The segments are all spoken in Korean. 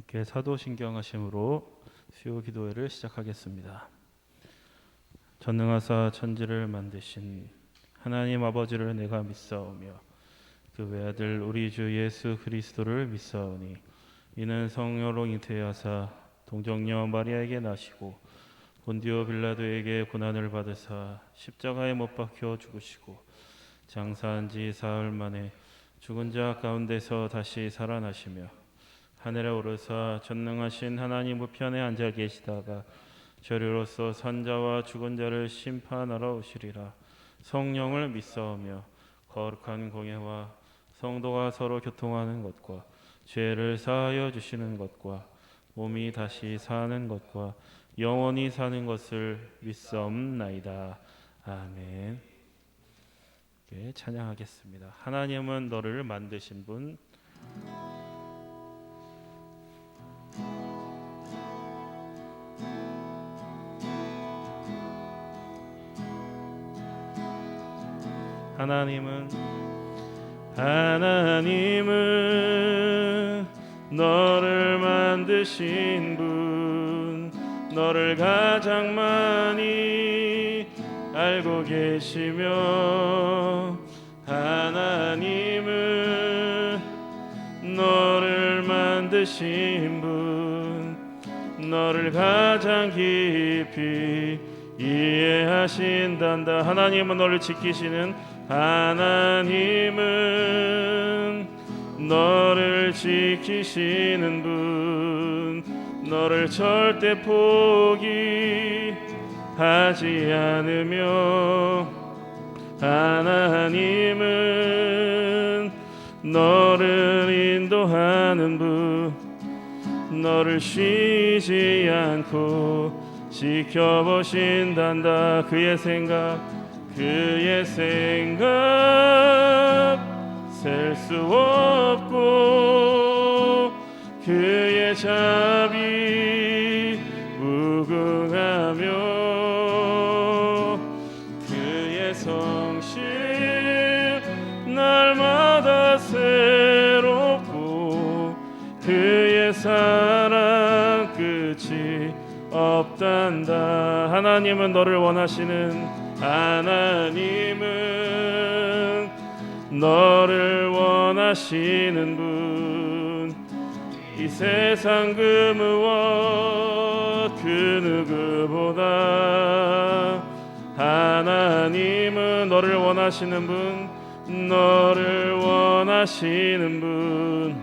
함께 사도신경하심으로 수요 기도회를 시작하겠습니다. 전능하사 천지를 만드신 하나님 아버지를 내가 믿사오며 그 외아들 우리 주 예수 그리스도를 믿사오니 이는 성령으로 잉태하사 동정녀 마리아에게 나시고 본디오 빌라도에게 고난을 받으사 십자가에 못 박혀 죽으시고 장사한 지 사흘 만에 죽은 자 가운데서 다시 살아나시며 하늘에 오르사 전능하신 하나님 우편에 앉아 계시다가 저리로서 산자와 죽은 자를 심판하러 오시리라. 성령을 믿사오며 거룩한 공예와 성도가 서로 교통하는 것과 죄를 사하여 주시는 것과 몸이 다시 사는 것과 영원히 사는 것을 믿사옵나이다. 아멘. 예, 찬양하겠습니다. 하나님은 너를 만드신 분. 하나님은 너를 만드신 분, 너를 가장 많이 알고 계시며 하나님은 너를 만드신 분, 너를 가장 깊이 이해하신단다. 하나님은 너를 지키시는 하나님은 너를 지키시는 분, 너를 절대 포기하지 않으며 하나님은 너를 인도하는 분, 너를 쉬지 않고 지켜보신단다. 그의 생각 셀 수 없고 그의 자비 무궁하며 그의 성실 날마다 새롭고 그의 사랑 끝이 없단다. 하나님은 너를 원하시는 하나님은 너를 원하시는 분, 이 세상 그 무엇 그 누구보다 하나님은 너를 원하시는 분, 너를 원하시는 분,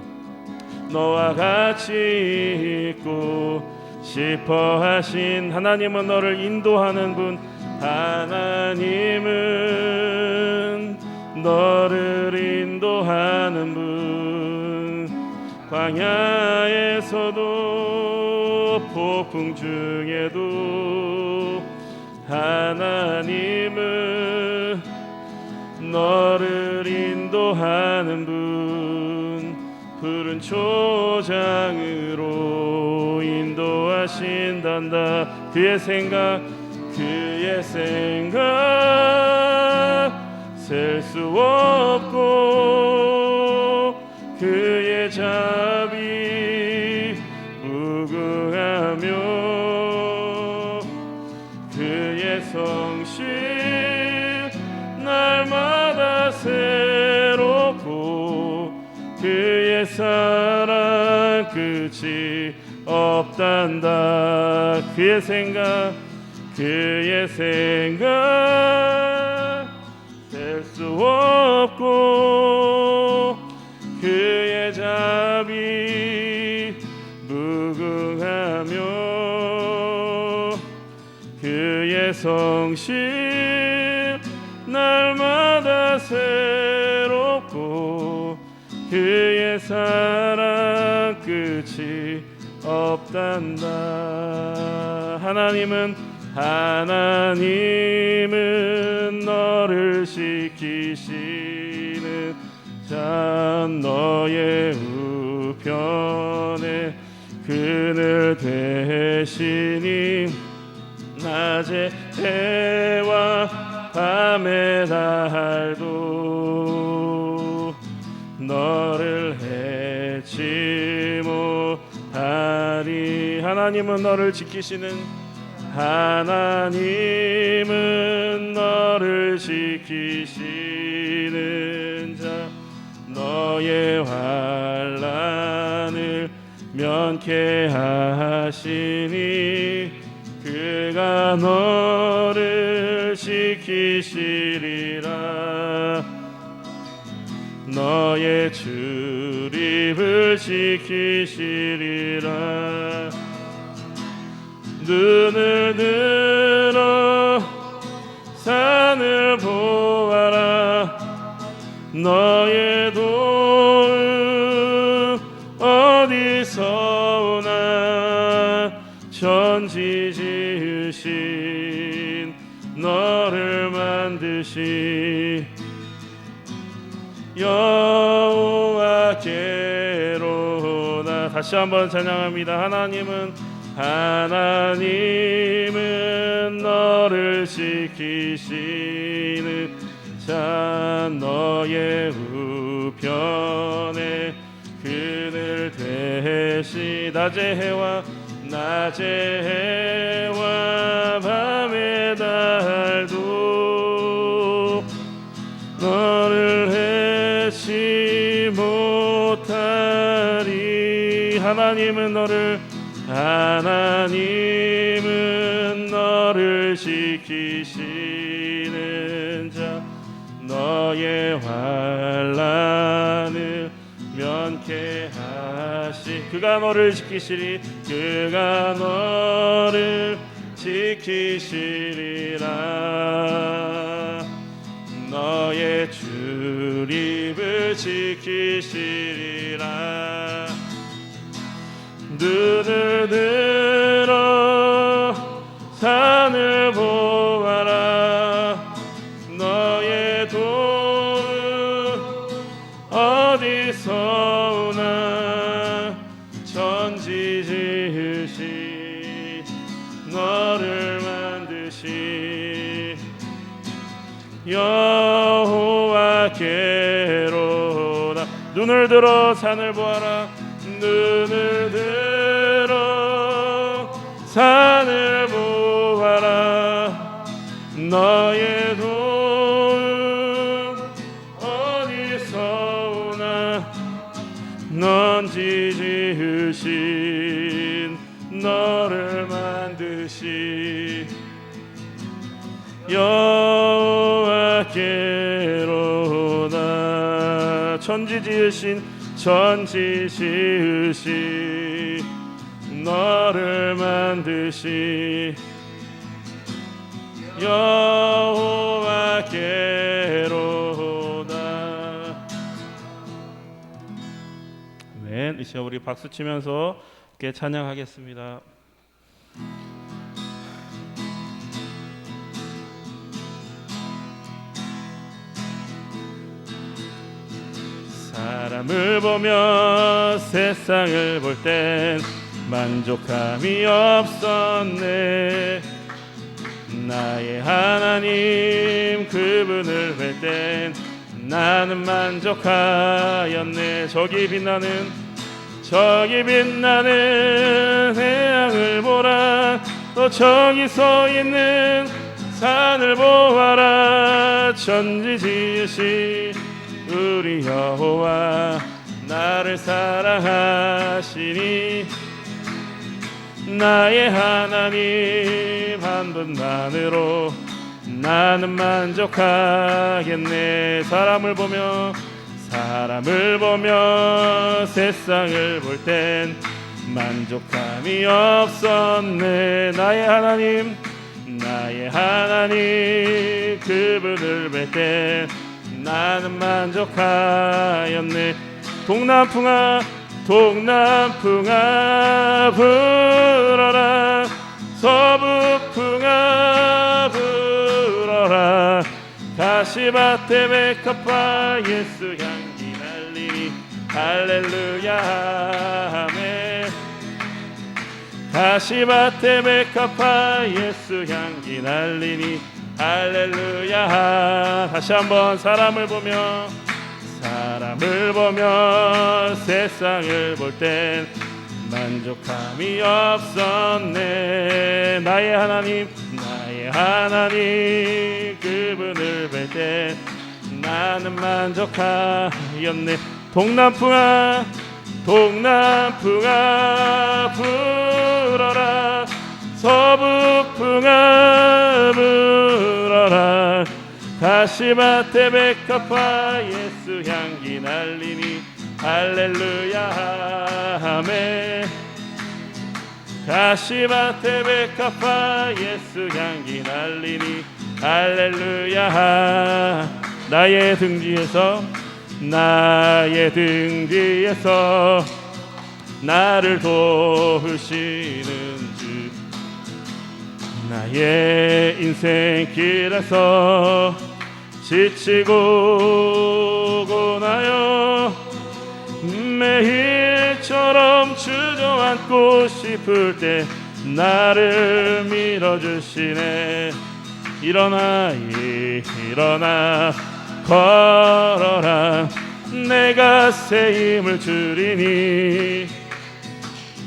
너와 같이 있고 싶어 하신 하나님은 너를 인도하는 분, 하나님은 너를 인도하는 분, 광야에서도 폭풍 중에도 하나님은 너를 인도하는 분, 푸른 초장으로 인도하신단다. 그의 생각 셀 수 없고 그의 자비 무궁하며 그의 성실 날마다 새롭고 그의 사랑 끝이 없단다. 그의 생각 셀 수 없고 그의 자비 무궁하며 그의 성실 날마다 새롭고 그의 사랑 끝이 없단다. 하나님은 너를 지키시는 자, 너의 우편에 그늘 되시니 낮에 해와 밤에 달도 너를 해치 못하 하리. 하나님은 너를 지키시는 하나님은 너를 지키시는 자 너의 환난을 면케 하시니 그가 너를 지키시리라. 너의 출입을 지키시리라. 눈을 들어 산을 보아라. 너의 도움 어디서 오나. 천지 지으신 너를 만드신 여호와께로나. 다시 한번 찬양합니다. 하나님은 너를 지키시는 자 너의 우편에 그늘 되시. 낮의 해와 밤의 달도 너를 해치 못하리. 하나님은 너를 지키시는 자 너의 환난을 면케 하시. 그가 너를 지키시리. 그가 너를 지키시리라. 너의 출입을 지키시리라. 눈을 들어 산을 보아라. 너의 도움 어디서 오나. 천지 지으신 너를 만드신 여호와께로다. 눈을 들어 산을 보아라. 눈을 들어 산을 보아라. 너의 도움 어디서 오나. 넌 지으신 너를 만드신 여호와께로다. 천지 지으신 너를 만드신 여호와께로다. 아멘. 이제 우리 박수 치면서 함께 찬양하겠습니다. 사람을 보며 세상을 볼 땐 만족함이 없었네. 나의 하나님 그분을 뵐 땐 나는 만족하였네. 저기 빛나는 태양을 보라. 또 저기 서 있는 산을 보아라. 천지 지으신 우리 여호와 나를 사랑하시니 나의 하나님 한 분만으로 나는 만족하겠네. 사람을 보며 세상을 볼 땐 만족함이 없었네. 나의 하나님 그분을 뵐 땐 나는 만족하였네. 동남풍아 불어라. 서북풍아 불어라. 가시밭에 백합화 예수 향기 날리니 할렐루야 아멘. 가시밭에 백합화 예수 향기 날리니 할렐루야. 다시 한번 사람을 보며 세상을 볼 땐 만족함이 없었네. 나의 하나님 그분을 뵐 때 나는 만족하였네. 동남풍아 불어라, 서북풍아 불어라, 가시밭에 백합화 예수 향기 날리니 할렐루야 아멘. 가시밭에 백합화 예수 향기 날리니 할렐루야. 나의 등 뒤에서 나를 도우시는 주, 나의 인생길에서 지치고 고나요 매일처럼 주저앉고 싶을 때 나를 밀어주시네. 일어나 걸어라, 내가 새 힘을 주리니.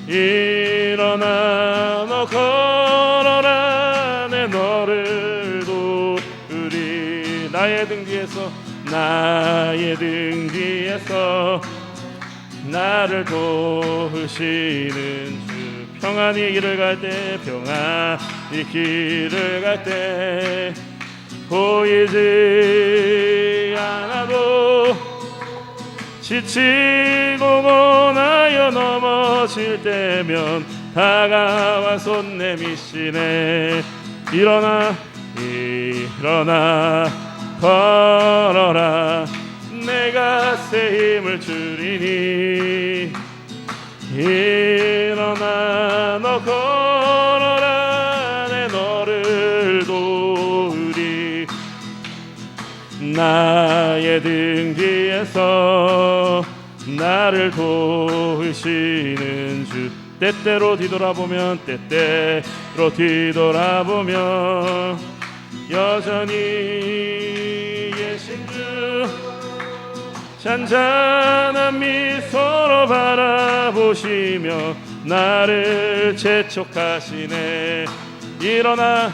일어나 너 걸어라, 내 너를 도우리. 나의 등 뒤에서 나를 도우시는 주, 평안히 길을 갈 때 보이지 않아도 지치고 고나여 넘어질 때면 다가와 손 내미시네. 일어나 걸어라, 내가 새 힘을 주리니. 일어나 너 걸어라, 내 너를 도우리. 나의 등 뒤에서 나를 도우시는 주, 때때로 뒤돌아보면 여전히 예신 주, 잔잔한 미소로 바라보시며 나를 재촉하시네. 일어나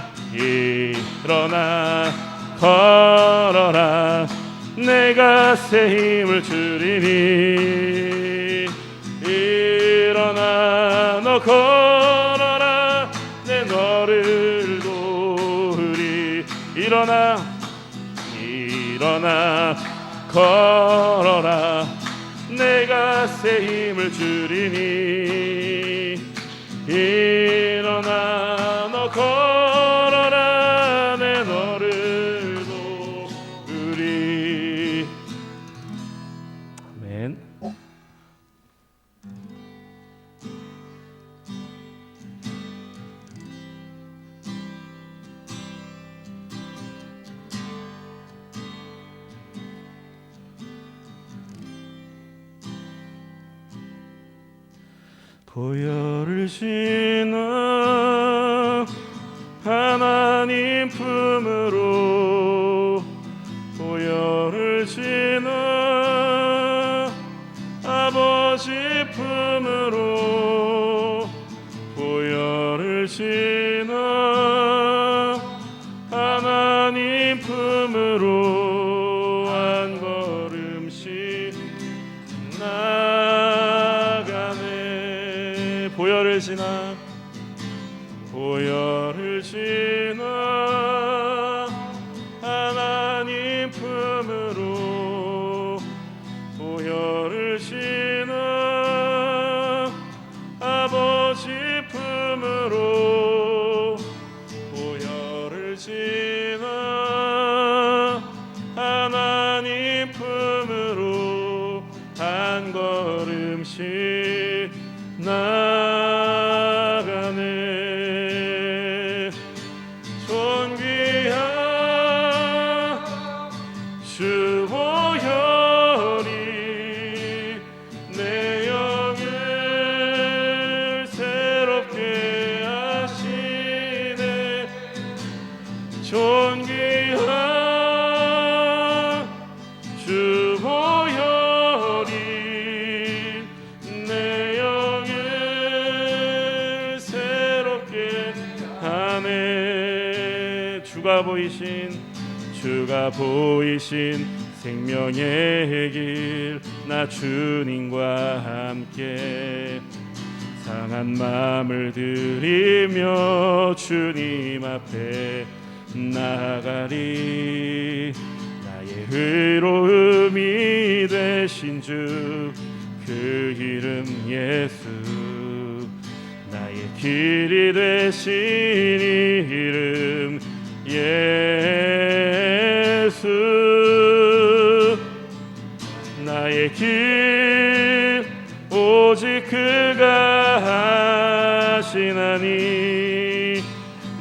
걸어라, 내가 새 힘을 주리니. 일어나 너 걸어라, 내 너를 도우리. 일어나 걸어라, 내가 새 힘을 주리니. 일어나 너 걸어라, 내 너를 도우리. 아멘. 보혈을 지나 하나님 품으로, 보혈을 지나 아버지 품으로, 보혈을 지나 하나님 품으로 한 걸음씩 나가네. 보혈을 지나 하나님 품으로, 보혈을 지나 아버지 품으로, 보혈을 지나 하나님 품으로 한 걸음씩 나가네. 안에 주가 보이신 생명의 길, 나 주님과 함께 상한 마음을 들이며 주님 앞에 나아가리. 나의 의로움이 되신 주, 그 이름 예수, 나의 길이 되신 이름 예수. 나의 길 오직 그가 하시나니,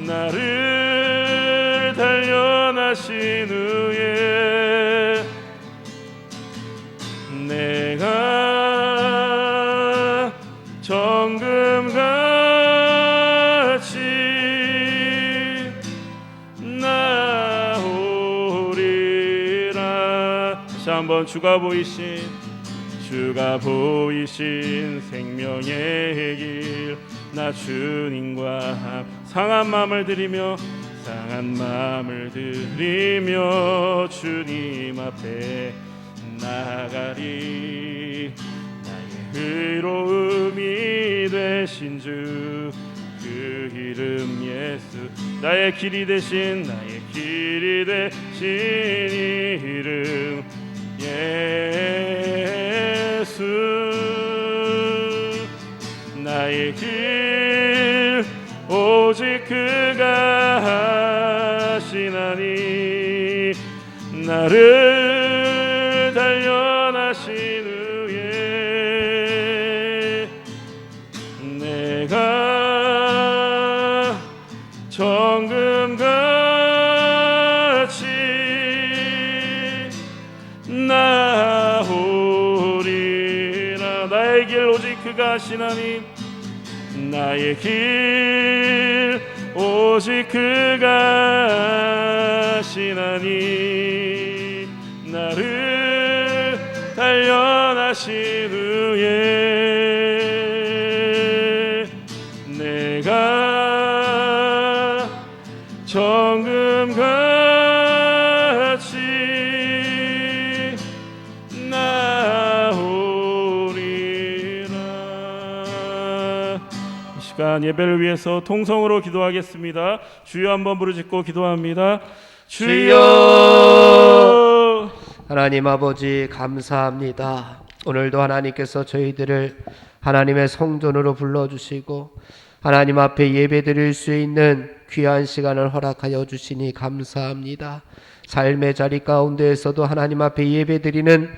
나를 단련하신 후에 내가 정금같이 나오리라. 다시 한번 주가 보이신 생명의 길, 나 주님과 상한 마음을 들이며 주님 앞에 나가리. 나의 의로움이 되신 주, 그 이름 예수, 나의 길이 되신 이름 예수. 나의 길 오직 그가 하시나니, 나를 단련하신 후에 내가 정금같이 나오리라. 나의 길 오직 그가 하시나니, 나의 길 오직 그가 하시나니, 나를 단련하신 후에 내가 정금같이 나오리라. 이 시간 예배를 위해서 통성으로 기도하겠습니다. 주여 한번 부르짖고 기도합니다. 주여. 하나님 아버지 감사합니다. 오늘도 하나님께서 저희들을 하나님의 성전으로 불러주시고 하나님 앞에 예배드릴 수 있는 귀한 시간을 허락하여 주시니 감사합니다. 삶의 자리 가운데에서도 하나님 앞에 예배드리는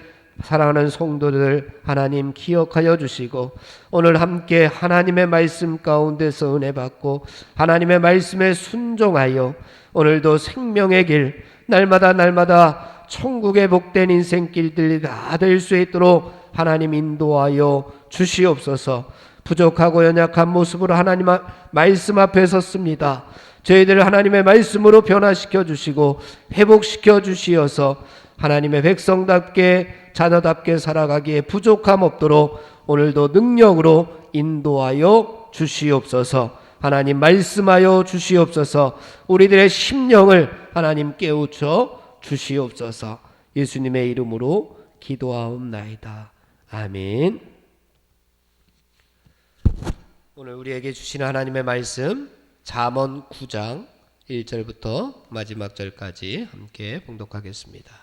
사랑하는 성도들 하나님 기억하여 주시고, 오늘 함께 하나님의 말씀 가운데서 은혜 받고 하나님의 말씀에 순종하여 오늘도 생명의 길, 날마다 천국의 복된 인생길들이 다 될 수 있도록 하나님 인도하여 주시옵소서. 부족하고 연약한 모습으로 하나님 말씀 앞에 섰습니다. 저희들을 하나님의 말씀으로 변화시켜 주시고 회복시켜 주시어서 하나님의 백성답게 자녀답게 살아가기에 부족함 없도록 오늘도 능력으로 인도하여 주시옵소서. 하나님 말씀하여 주시옵소서. 우리들의 심령을 하나님 깨우쳐 주시옵소서. 예수님의 이름으로 기도하옵나이다. 아멘. 오늘 우리에게 주신 하나님의 말씀 잠언 9장 1절부터 마지막 절까지 함께 봉독하겠습니다.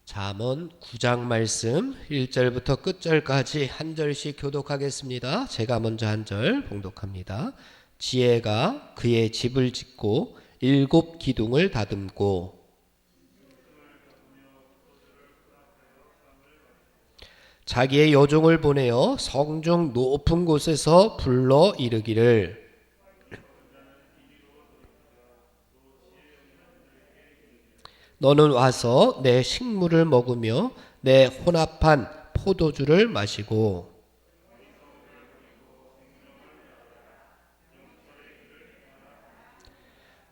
잠언 9장 말씀 1절부터 끝절까지 한 절씩 교독하겠습니다. 제가 먼저 한 절 봉독합니다. 지혜가 그의 집을 짓고 7 기둥을 다듬고 자기의 여종을 보내어 성중 높은 곳에서 불러 이르기를 너는 와서 내 식물을 먹으며 내 혼합한 포도주를 마시고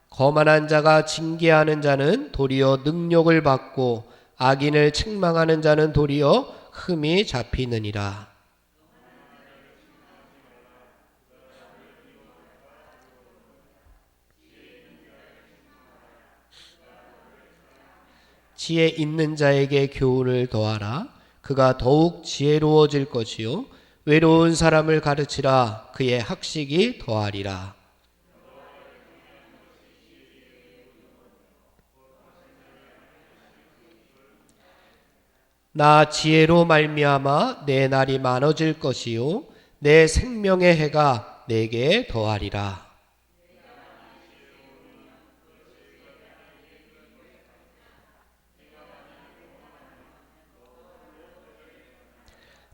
거만한 자가 징계하는 자는 도리어 능력을 받고 악인을 책망하는 자는 도리어 흠이 잡히느니라. 지혜 있는 자에게 교훈을 더하라. 그가 더욱 지혜로워질 것이요 외로운 사람을 가르치라. 그의 학식이 더하리라. 나 지혜로 말미암아 내 날이 많아질 것이요 내 생명의 해가 내게 더하리라.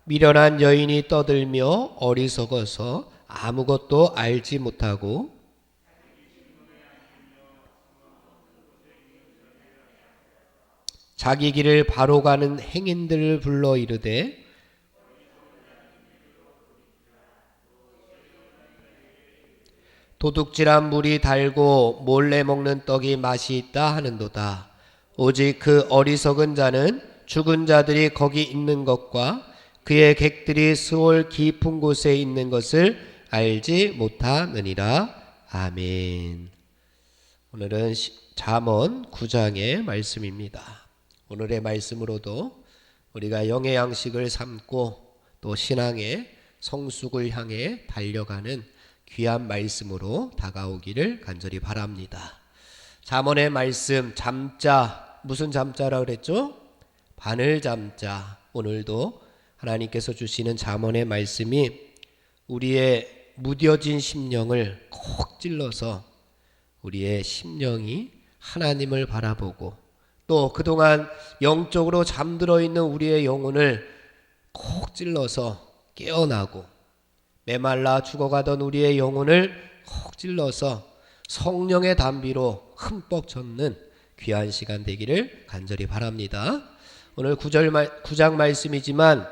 미련한 여인이 떠들며 어리석어서 아무것도 알지 못하고 자기 길을 바로 가는 행인들을 불러 이르되 도둑질한 물이 달고 몰래 먹는 떡이 맛이 있다 하는도다. 오직 그 어리석은 자는 죽은 자들이 거기 있는 것과 그의 객들이 스올 깊은 곳에 있는 것을 알지 못하느니라. 아멘. 오늘은 잠언 9장의 말씀입니다. 오늘의 말씀으로도 우리가 영의 양식을 삼고 또 신앙의 성숙을 향해 달려가는 귀한 말씀으로 다가오기를 간절히 바랍니다. 잠언의 말씀 잠자, 무슨 잠자라 그랬죠? 바늘 잠자. 오늘도 하나님께서 주시는 잠언의 말씀이 우리의 무뎌진 심령을 콕 찔러서 우리의 심령이 하나님을 바라보고 또 그동안 영적으로 잠들어 있는 우리의 영혼을 콕 찔러서 깨어나고 메말라 죽어가던 우리의 영혼을 콕 찔러서 성령의 담비로 흠뻑 젖는 귀한 시간 되기를 간절히 바랍니다. 오늘 9장 말씀이지만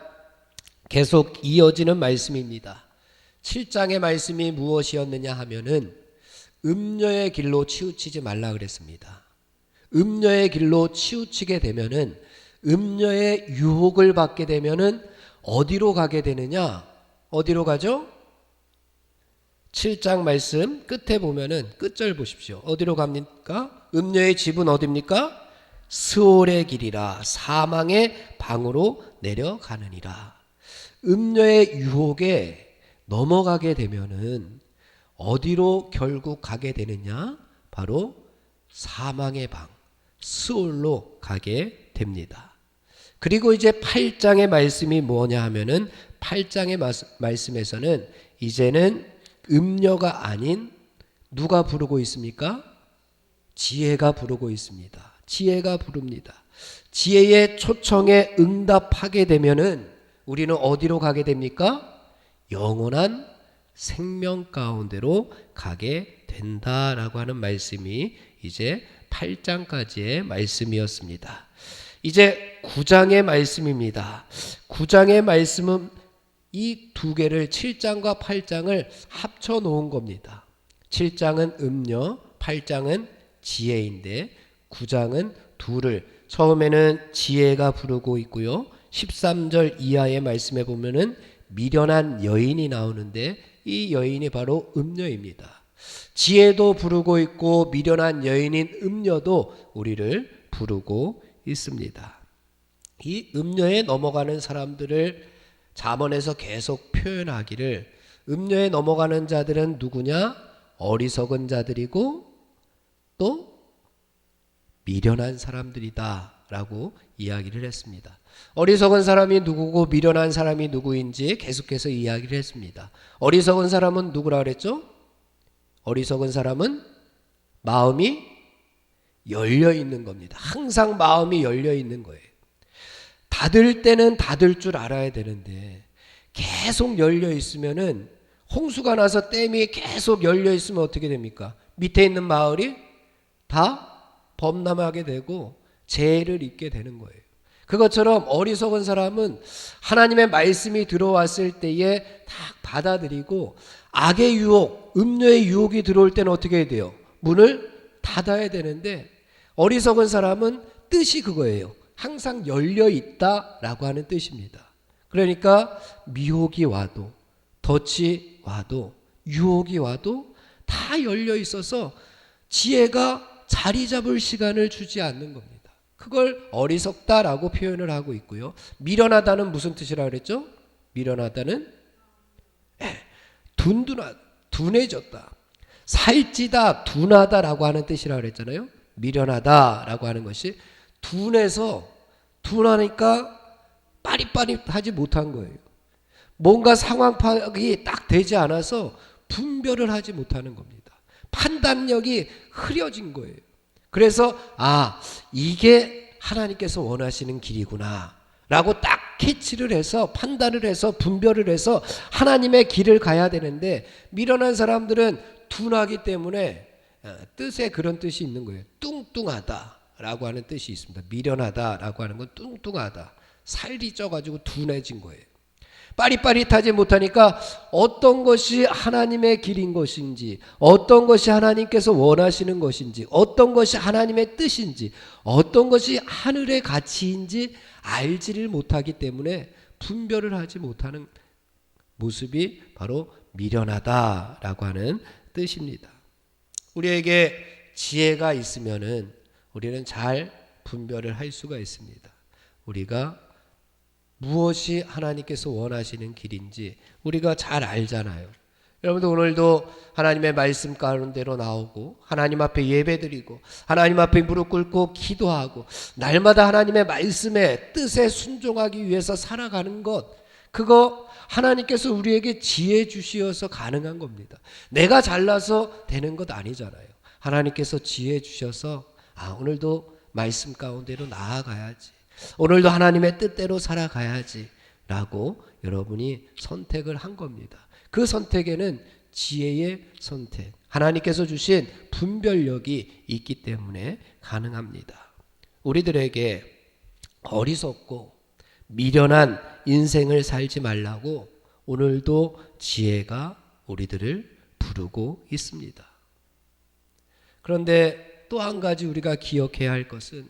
계속 이어지는 말씀입니다. 7장의 말씀이 무엇이었느냐 하면은 음녀의 길로 치우치지 말라 그랬습니다. 음녀의 길로 치우치게 되면은 음녀의 유혹을 받게 되면은 어디로 가게 되느냐? 어디로 가죠? 7장 말씀 끝에 보면은 끝절 보십시오. 어디로 갑니까? 음녀의 집은 어디입니까? 스올의 길이라 사망의 방으로 내려가느니라. 음녀의 유혹에 넘어가게 되면은 어디로 결국 가게 되느냐? 바로 사망의 방, 스올로 가게 됩니다. 그리고 이제 8장의 말씀이 뭐냐 하면은 8장의 말씀에서는 이제는 음녀가 아닌 누가 부르고 있습니까? 지혜가 부르고 있습니다. 지혜가 부릅니다. 지혜의 초청에 응답하게 되면은 우리는 어디로 가게 됩니까? 영원한 생명 가운데로 가게 된다라고 하는 말씀이 이제 8장까지의 말씀이었습니다. 이제 9장의 말씀입니다. 9장의 말씀은 이 두 개를 7장과 8장을 합쳐 놓은 겁니다. 7장은 음녀, 8장은 지혜인데 9장은 둘을 처음에는 지혜가 부르고 있고요. 13절 이하의 말씀에 보면은 미련한 여인이 나오는데 이 여인이 바로 음녀입니다. 지혜도 부르고 있고 미련한 여인인 음녀도 우리를 부르고 있습니다. 이 음녀에 넘어가는 사람들을 잠언에서 계속 표현하기를 음녀에 넘어가는 자들은 누구냐? 어리석은 자들이고 또 미련한 사람들이다 라고 이야기를 했습니다. 어리석은 사람이 누구고 미련한 사람이 누구인지 계속해서 이야기를 했습니다. 어리석은 사람은 누구라 그랬죠? 어리석은 사람은 마음이 열려 있는 겁니다. 항상 마음이 열려 있는 거예요. 닫을 때는 닫을 줄 알아야 되는데 계속 열려 있으면은 홍수가 나서 댐이 계속 열려 있으면 어떻게 됩니까? 밑에 있는 마을이 다 범람하게 되고 재해를 입게 되는 거예요. 그것처럼 어리석은 사람은 하나님의 말씀이 들어왔을 때에 다 받아들이고 악의 유혹, 음료의 유혹이 들어올 때는 어떻게 해야 돼요? 문을 닫아야 되는데 어리석은 사람은 뜻이 그거예요. 항상 열려 있다라고 하는 뜻입니다. 그러니까 미혹이 와도 덫이 와도 유혹이 와도 다 열려 있어서 지혜가 자리 잡을 시간을 주지 않는 겁니다. 그걸 어리석다라고 표현을 하고 있고요. 미련하다는 무슨 뜻이라고 그랬죠? 미련하다는 둔해졌다. 살찌다, 둔하다라고 하는 뜻이라고 그랬잖아요. 미련하다라고 하는 것이 둔하니까 빠릿빠릿하지 못한 거예요. 뭔가 상황 파악이 딱 되지 않아서 분별을 하지 못하는 겁니다. 판단력이 흐려진 거예요. 그래서 이게 하나님께서 원하시는 길이구나 라고 딱 캐치를 해서 판단을 해서 분별을 해서 하나님의 길을 가야 되는데, 미련한 사람들은 둔하기 때문에 뜻에 그런 뜻이 있는 거예요. 뚱뚱하다 라고 하는 뜻이 있습니다. 미련하다 라고 하는 건 뚱뚱하다, 살이 쪄가지고 둔해진 거예요. 빠릿빠릿하지 못하니까 어떤 것이 하나님의 길인 것인지, 어떤 것이 하나님께서 원하시는 것인지, 어떤 것이 하나님의 뜻인지, 어떤 것이 하늘의 가치인지 알지를 못하기 때문에 분별을 하지 못하는 모습이 바로 미련하다라고 하는 뜻입니다. 우리에게 지혜가 있으면은 우리는 잘 분별을 할 수가 있습니다. 우리가 무엇이 하나님께서 원하시는 길인지 우리가 잘 알잖아요. 여러분들 오늘도 하나님의 말씀 가운데로 나오고 하나님 앞에 예배드리고 하나님 앞에 무릎 꿇고 기도하고 날마다 하나님의 말씀에 뜻에 순종하기 위해서 살아가는 것, 그거 하나님께서 우리에게 지혜 주시어서 가능한 겁니다. 내가 잘나서 되는 것 아니잖아요. 하나님께서 지혜 주셔서 오늘도 말씀 가운데로 나아가야지, 오늘도 하나님의 뜻대로 살아가야지 라고 여러분이 선택을 한 겁니다. 그 선택에는 지혜의 선택, 하나님께서 주신 분별력이 있기 때문에 가능합니다. 우리들에게 어리석고 미련한 인생을 살지 말라고 오늘도 지혜가 우리들을 부르고 있습니다. 그런데 또 한 가지 우리가 기억해야 할 것은,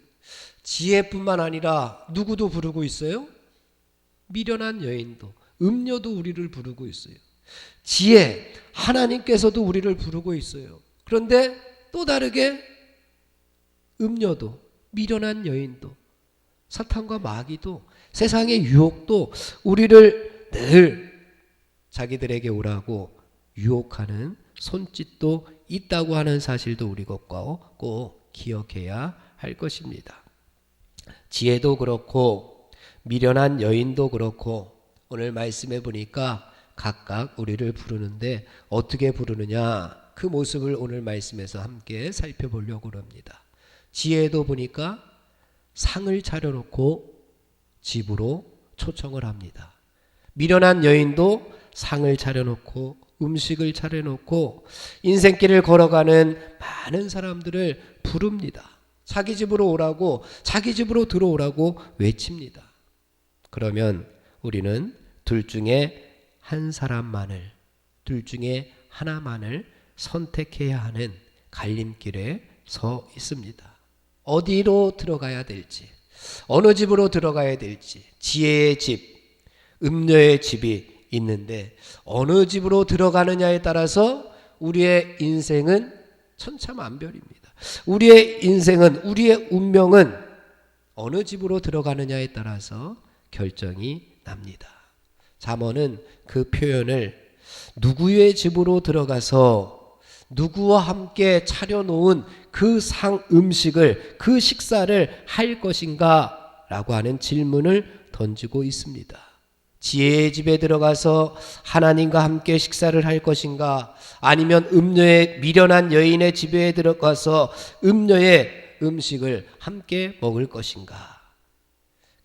지혜뿐만 아니라 누구도 부르고 있어요? 미련한 여인도, 음녀도 우리를 부르고 있어요. 지혜, 하나님께서도 우리를 부르고 있어요. 그런데 또 다르게 음녀도, 미련한 여인도, 사탄과 마귀도, 세상의 유혹도 우리를 늘 자기들에게 오라고 유혹하는 손짓도 있다고 하는 사실도 우리가 꼭 기억해야 할 것입니다. 지혜도 그렇고 미련한 여인도 그렇고 오늘 말씀해 보니까 각각 우리를 부르는데 어떻게 부르느냐, 그 모습을 오늘 말씀에서 함께 살펴보려고 합니다. 지혜도 보니까 상을 차려놓고 집으로 초청을 합니다. 미련한 여인도 상을 차려놓고 음식을 차려놓고 인생길을 걸어가는 많은 사람들을 부릅니다. 자기 집으로 오라고, 자기 집으로 들어오라고 외칩니다. 그러면 우리는 둘 중에 한 사람만을, 둘 중에 하나만을 선택해야 하는 갈림길에 서 있습니다. 어디로 들어가야 될지, 어느 집으로 들어가야 될지, 지혜의 집, 음녀의 집이 있는데 어느 집으로 들어가느냐에 따라서 우리의 인생은 천차만별입니다. 우리의 인생은, 우리의 운명은 어느 집으로 들어가느냐에 따라서 결정이 납니다. 잠언은 그 표현을 누구의 집으로 들어가서 누구와 함께 차려놓은 그 음식을, 그 식사를 할 것인가 라고 하는 질문을 던지고 있습니다. 지혜의 집에 들어가서 하나님과 함께 식사를 할 것인가, 아니면 음녀의, 미련한 여인의 집에 들어가서 음녀의 음식을 함께 먹을 것인가,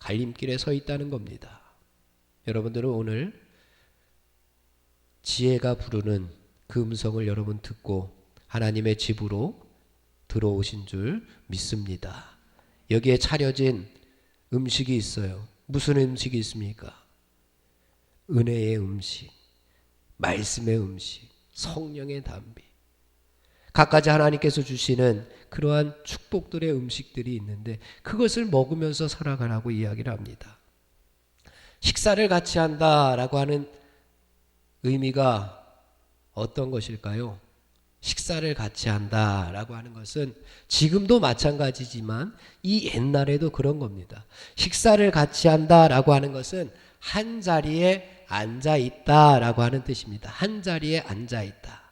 갈림길에 서 있다는 겁니다. 여러분들은 오늘 지혜가 부르는 그 음성을 여러분 듣고 하나님의 집으로 들어오신 줄 믿습니다. 여기에 차려진 음식이 있어요. 무슨 음식이 있습니까? 은혜의 음식, 말씀의 음식, 성령의 담비. 갖가지 하나님께서 주시는 그러한 축복들의 음식들이 있는데 그것을 먹으면서 살아가라고 이야기를 합니다. 식사를 같이 한다라고 하는 의미가 어떤 것일까요? 식사를 같이 한다라고 하는 것은 지금도 마찬가지지만 이 옛날에도 그런 겁니다. 식사를 같이 한다라고 하는 것은 한 자리에 앉아 있다라고 하는 뜻입니다. 한 자리에 앉아 있다.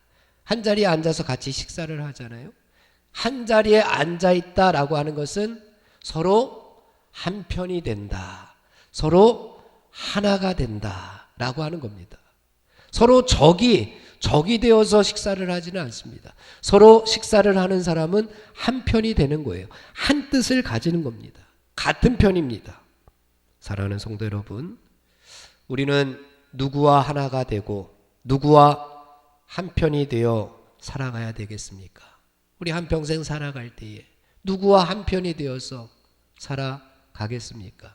한 자리에 앉아서 같이 식사를 하잖아요. 한 자리에 앉아 있다라고 하는 것은 서로 한편이 된다. 서로 하나가 된다라고 하는 겁니다. 서로 적이 되어서 식사를 하지는 않습니다. 서로 식사를 하는 사람은 한 편이 되는 거예요. 한 뜻을 가지는 겁니다. 같은 편입니다. 사랑하는 성도 여러분, 우리는 누구와 하나가 되고 누구와 한 편이 되어 살아가야 되겠습니까? 우리 한평생 살아갈 때에 누구와 한 편이 되어서 살아가겠습니까?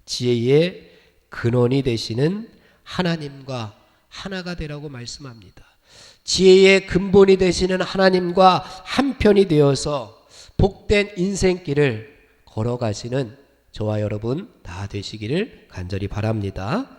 지혜의 근원이 되시는 하나님과 하나가 되라고 말씀합니다. 지혜의 근본이 되시는 하나님과 한편이 되어서 복된 인생길을 걸어가시는 저와 여러분 다 되시기를 간절히 바랍니다.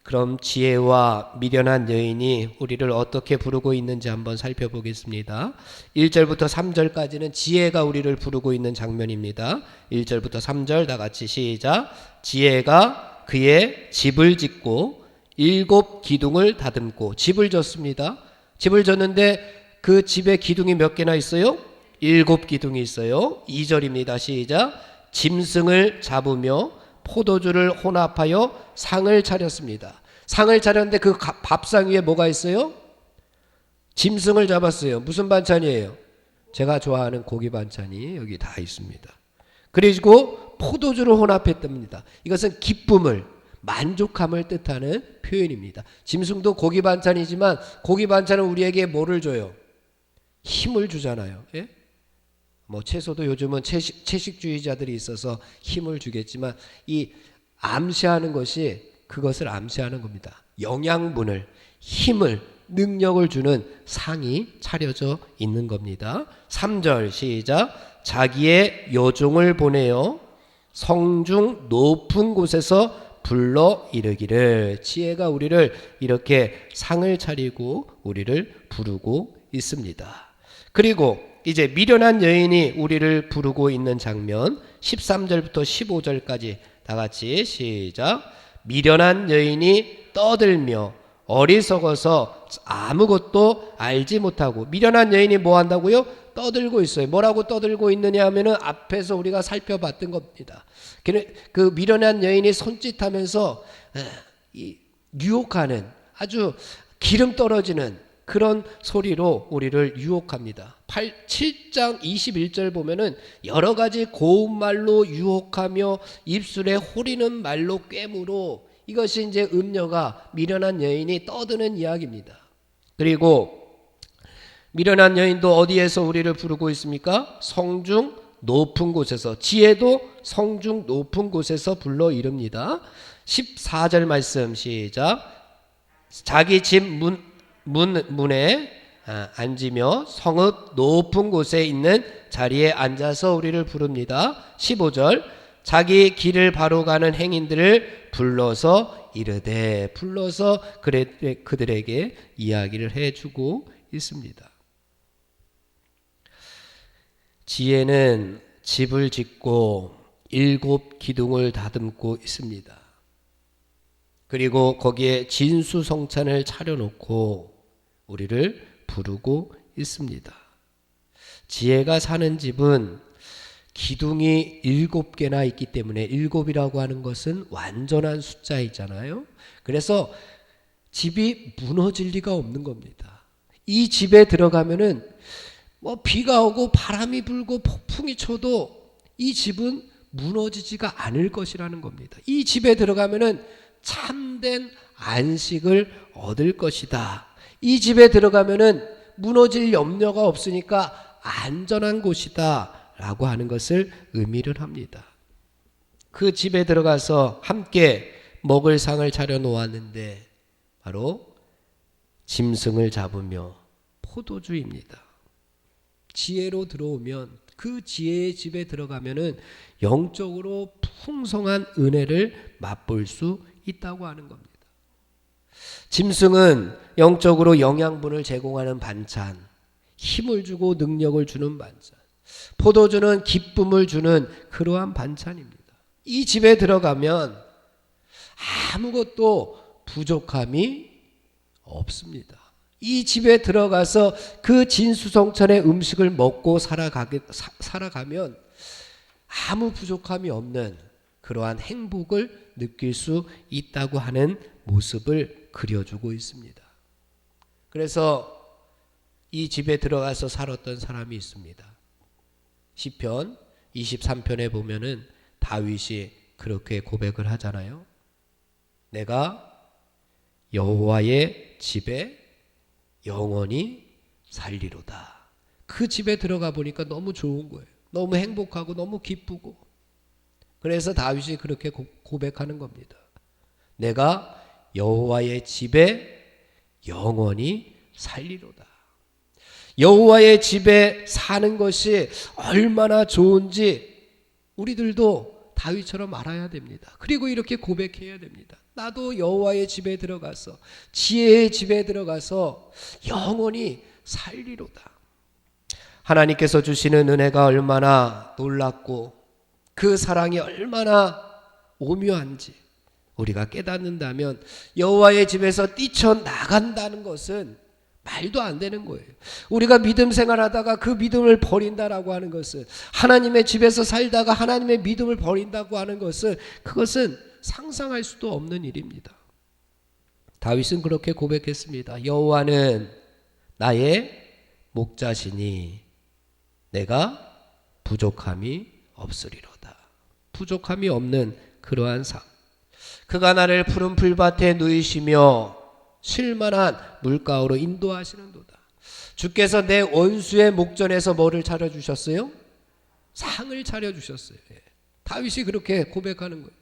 그럼 지혜와 미련한 여인이 우리를 어떻게 부르고 있는지 한번 살펴보겠습니다. 1절부터 3절까지는 지혜가 우리를 부르고 있는 장면입니다. 1절부터 3절 다 같이 시작. 지혜가 그의 집을 짓고 7 기둥을 다듬고 집을 졌습니다. 집을 졌는데 그 집에 기둥이 몇 개나 있어요? 7 기둥이 있어요. 2절입니다. 시작. 짐승을 잡으며 포도주를 혼합하여 상을 차렸습니다. 상을 차렸는데 그 밥상 위에 뭐가 있어요? 짐승을 잡았어요. 무슨 반찬이에요? 제가 좋아하는 고기 반찬이 여기 다 있습니다. 그리고 포도주를 혼합했답니다. 이것은 기쁨을, 만족함을 뜻하는 표현입니다. 짐승도 고기 반찬이지만 고기 반찬은 우리에게 뭐를 줘요? 힘을 주잖아요. 예? 뭐 채소도 요즘은 채식주의자들이 있어서 힘을 주겠지만 이 암시하는 것이 그것을 암시하는 겁니다. 영양분을, 힘을, 능력을 주는 상이 차려져 있는 겁니다. 3절 시작. 자기의 여종을 보내어 성중 높은 곳에서 불러 이르기를. 지혜가 우리를 이렇게 상을 차리고 우리를 부르고 있습니다. 그리고 이제 미련한 여인이 우리를 부르고 있는 장면 13절부터 15절까지 다 같이 시작. 미련한 여인이 떠들며 어리석어서 아무것도 알지 못하고. 미련한 여인이 뭐 한다고요? 떠들고 있어요. 뭐라고 떠들고 있느냐 하면은 앞에서 우리가 살펴봤던 겁니다. 그 미련한 여인이 손짓하면서 유혹하는, 아주 기름 떨어지는 그런 소리로 우리를 유혹합니다. 7장 21절 보면은 여러 가지 고운 말로 유혹하며 입술에 호리는 말로 꿰므로, 이것이 이제 음녀가 미련한 여인이 떠드는 이야기입니다. 그리고 미련한 여인도 어디에서 우리를 부르고 있습니까? 성중 높은 곳에서. 지혜도 성중 높은 곳에서 불러 이릅니다. 14절 말씀 시작. 자기 집 문에 앉으며 성읍 높은 곳에 있는 자리에 앉아서 우리를 부릅니다. 15절. 자기 길을 바로 가는 행인들을 불러서 이르되. 불러서 그들에게 이야기를 해주고 있습니다. 지혜는 집을 짓고 7 기둥을 다듬고 있습니다. 그리고 거기에 진수성찬을 차려놓고 우리를 부르고 있습니다. 지혜가 사는 집은 기둥이 7개나 있기 때문에, 7이라고 하는 것은 완전한 숫자이잖아요. 그래서 집이 무너질 리가 없는 겁니다. 이 집에 들어가면은 뭐 비가 오고 바람이 불고 폭풍이 쳐도 이 집은 무너지지가 않을 것이라는 겁니다. 이 집에 들어가면은 참된 안식을 얻을 것이다. 이 집에 들어가면은 무너질 염려가 없으니까 안전한 곳이다 라고 하는 것을 의미를 합니다. 그 집에 들어가서 함께 먹을 상을 차려 놓았는데 바로 짐승을 잡으며 포도주입니다. 지혜로 들어오면, 그 지혜의 집에 들어가면은 영적으로 풍성한 은혜를 맛볼 수 있다고 하는 겁니다. 짐승은 영적으로 영양분을 제공하는 반찬, 힘을 주고 능력을 주는 반찬, 포도주는 기쁨을 주는 그러한 반찬입니다. 이 집에 들어가면 아무것도 부족함이 없습니다. 이 집에 들어가서 그 진수성찬의 음식을 먹고 살아가면 아무 부족함이 없는 그러한 행복을 느낄 수 있다고 하는 모습을 그려주고 있습니다. 그래서 이 집에 들어가서 살았던 사람이 있습니다. 시편 23편에 보면은 다윗이 그렇게 고백을 하잖아요. 내가 여호와의 집에 영원히 살리로다. 그 집에 들어가 보니까 너무 좋은 거예요. 너무 행복하고 너무 기쁘고. 그래서 다윗이 그렇게 고백하는 겁니다. 내가 여호와의 집에 영원히 살리로다. 여호와의 집에 사는 것이 얼마나 좋은지 우리들도 다윗처럼 알아야 됩니다. 그리고 이렇게 고백해야 됩니다. 나도 여호와의 집에 들어가서, 지혜의 집에 들어가서 영원히 살리로다. 하나님께서 주시는 은혜가 얼마나 놀랍고 그 사랑이 얼마나 오묘한지 우리가 깨닫는다면 여호와의 집에서 뛰쳐나간다는 것은 말도 안 되는 거예요. 우리가 믿음 생활하다가 그 믿음을 버린다라고 하는 것은, 하나님의 집에서 살다가 하나님의 믿음을 버린다고 하는 것은, 그것은 상상할 수도 없는 일입니다. 다윗은 그렇게 고백했습니다. 여호와는 나의 목자시니 내가 부족함이 없으리로다. 부족함이 없는 그러한 삶. 그가 나를 푸른 풀밭에 누이시며 쉴만한 물가로 인도하시는도다. 주께서 내 원수의 목전에서 뭐를 차려주셨어요? 상을 차려주셨어요. 다윗이 그렇게 고백하는 거예요.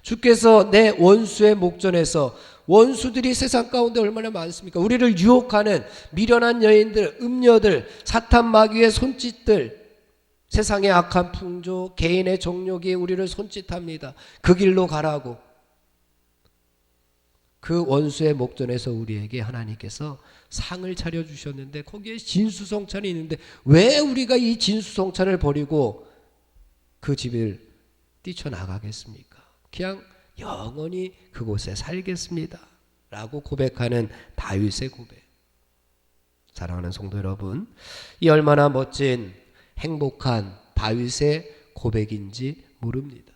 주께서 내 원수의 목전에서, 원수들이 세상 가운데 얼마나 많습니까? 우리를 유혹하는 미련한 여인들, 음녀들, 사탄 마귀의 손짓들, 세상의 악한 풍조, 개인의 정욕이 우리를 손짓합니다. 그 길로 가라고. 그 원수의 목전에서 우리에게 하나님께서 상을 차려주셨는데 거기에 진수성찬이 있는데 왜 우리가 이 진수성찬을 버리고 그 집을 뛰쳐나가겠습니까? 그냥 영원히 그곳에 살겠습니다 라고 고백하는 다윗의 고백. 사랑하는 성도 여러분, 이 얼마나 멋진 행복한 다윗의 고백인지 모릅니다.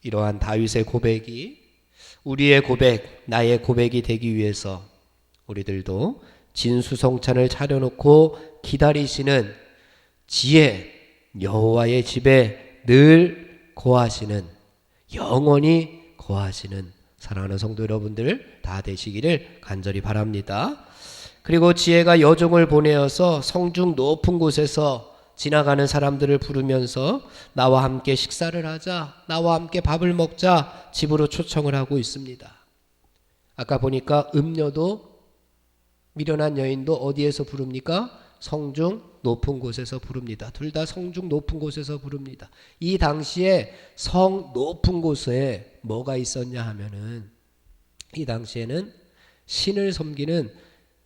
이러한 다윗의 고백이 우리의 고백, 나의 고백이 되기 위해서 우리들도 진수성찬을 차려놓고 기다리시는 지혜, 여호와의 집에 늘 거하시는, 영원히 거하시는 사랑하는 성도 여러분들 다 되시기를 간절히 바랍니다. 그리고 지혜가 여종을 보내어서 성중 높은 곳에서 지나가는 사람들을 부르면서 나와 함께 식사를 하자, 나와 함께 밥을 먹자 집으로 초청을 하고 있습니다. 아까 보니까 음녀도 미련한 여인도 어디에서 부릅니까? 성중 높은 곳에서 부릅니다. 둘 다 성중 높은 곳에서 부릅니다. 이 당시에 성 높은 곳에 뭐가 있었냐 하면은, 이 당시에는 신을 섬기는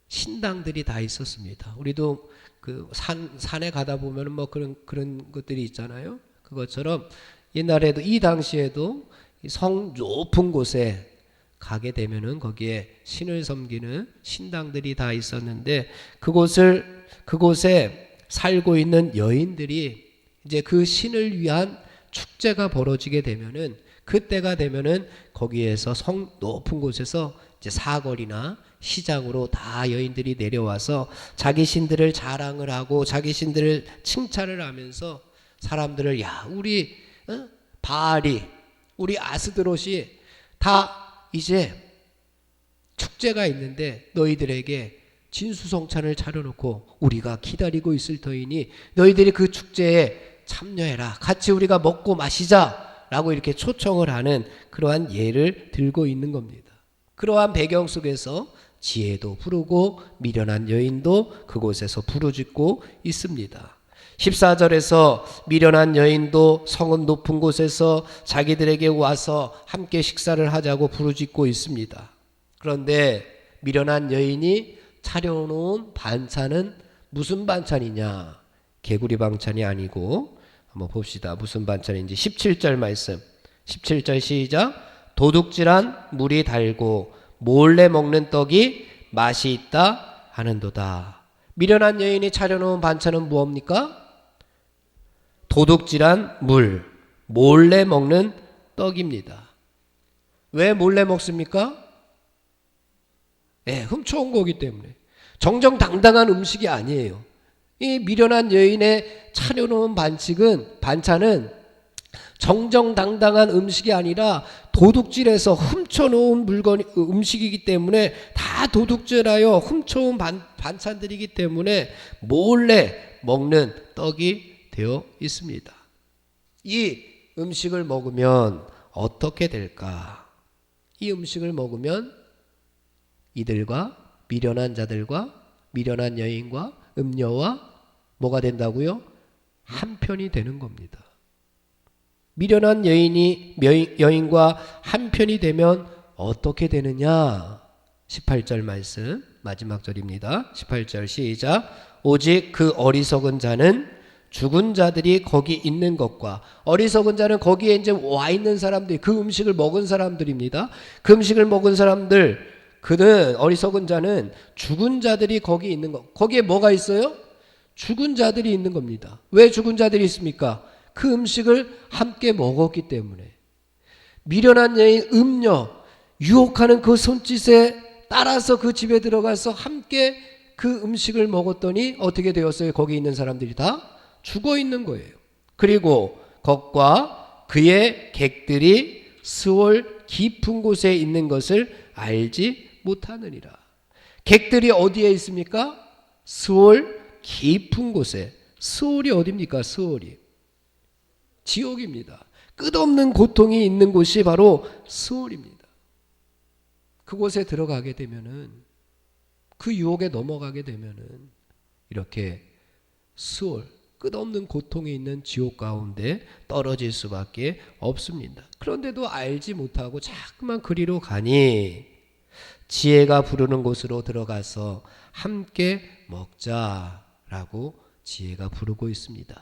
신당들이 다 있었습니다. 우리도 그 산에 가다 보면 뭐 그런 것들이 있잖아요. 그것처럼 옛날에도, 이 당시에도 성 높은 곳에 가게 되면은 거기에 신을 섬기는 신당들이 다 있었는데, 그곳에 살고 있는 여인들이 이제 그 신을 위한 축제가 벌어지게 되면은, 그때가 되면은 거기에서 성 높은 곳에서 이제 사거리나 시장으로 다 여인들이 내려와서 자기 신들을 자랑을 하고 자기 신들을 칭찬을 하면서 사람들을, 야, 우리 바알이, 우리 아스드롯이 다 이제 축제가 있는데 너희들에게 진수성찬을 차려놓고 우리가 기다리고 있을 터이니 너희들이 그 축제에 참여해라. 같이 우리가 먹고 마시자 라고 이렇게 초청을 하는 그러한 예를 들고 있는 겁니다. 그러한 배경 속에서 지혜도 부르고 미련한 여인도 그곳에서 부르짖고 있습니다. 14절에서 미련한 여인도 성읍 높은 곳에서 자기들에게 와서 함께 식사를 하자고 부르짖고 있습니다. 그런데 미련한 여인이 차려놓은 반찬은 무슨 반찬이냐? 개구리 반찬이 아니고 한번 봅시다. 무슨 반찬인지 17절 말씀. 17절 시작. 도둑질한 물이 달고 몰래 먹는 떡이 맛이 있다 하는도다. 미련한 여인이 차려놓은 반찬은 무엇입니까? 도둑질한 물, 몰래 먹는 떡입니다. 왜 몰래 먹습니까? 훔쳐온 거기 때문에. 정정당당한 음식이 아니에요. 이 미련한 여인의 차려놓은 반찬은 정정당당한 음식이 아니라 도둑질해서 훔쳐놓은 음식이기 때문에, 다 도둑질하여 훔쳐온 반찬들이기 때문에 몰래 먹는 떡이 되어 있습니다. 이 음식을 먹으면 어떻게 될까? 이 음식을 먹으면 이들과 미련한 자들과 미련한 여인과 음녀와 뭐가 된다고요? 한편이 되는 겁니다. 미련한 여인과 한편이 되면 어떻게 되느냐? 18절 말씀 마지막 절입니다. 18절 시작. 오직 그 어리석은 자는 죽은 자들이 거기 있는 것과, 어리석은 자는 거기에 이제 와 있는 사람들이, 그 음식을 먹은 사람들입니다. 그 음식을 먹은 사람들, 그는 어리석은 자는 죽은 자들이 거기 있는 것. 거기에 뭐가 있어요? 죽은 자들이 있는 겁니다. 왜 죽은 자들이 있습니까? 그 음식을 함께 먹었기 때문에. 미련한 여인, 음녀, 유혹하는 그 손짓에 따라서 그 집에 들어가서 함께 그 음식을 먹었더니 어떻게 되었어요? 거기 있는 사람들이 다 죽어 있는 거예요. 그리고 겉과 그의 객들이 스올 깊은 곳에 있는 것을 알지 못하느니라. 객들이 어디에 있습니까? 스올 깊은 곳에. 스올이 어디입니까? 스올이 지옥입니다. 끝없는 고통이 있는 곳이 바로 스올입니다. 그곳에 들어가게 되면은, 그 유혹에 넘어가게 되면은 이렇게 스올, 끝없는 고통이 있는 지옥 가운데 떨어질 수밖에 없습니다. 그런데도 알지 못하고 자꾸만 그리로 가니 지혜가 부르는 곳으로 들어가서 함께 먹자라고 지혜가 부르고 있습니다.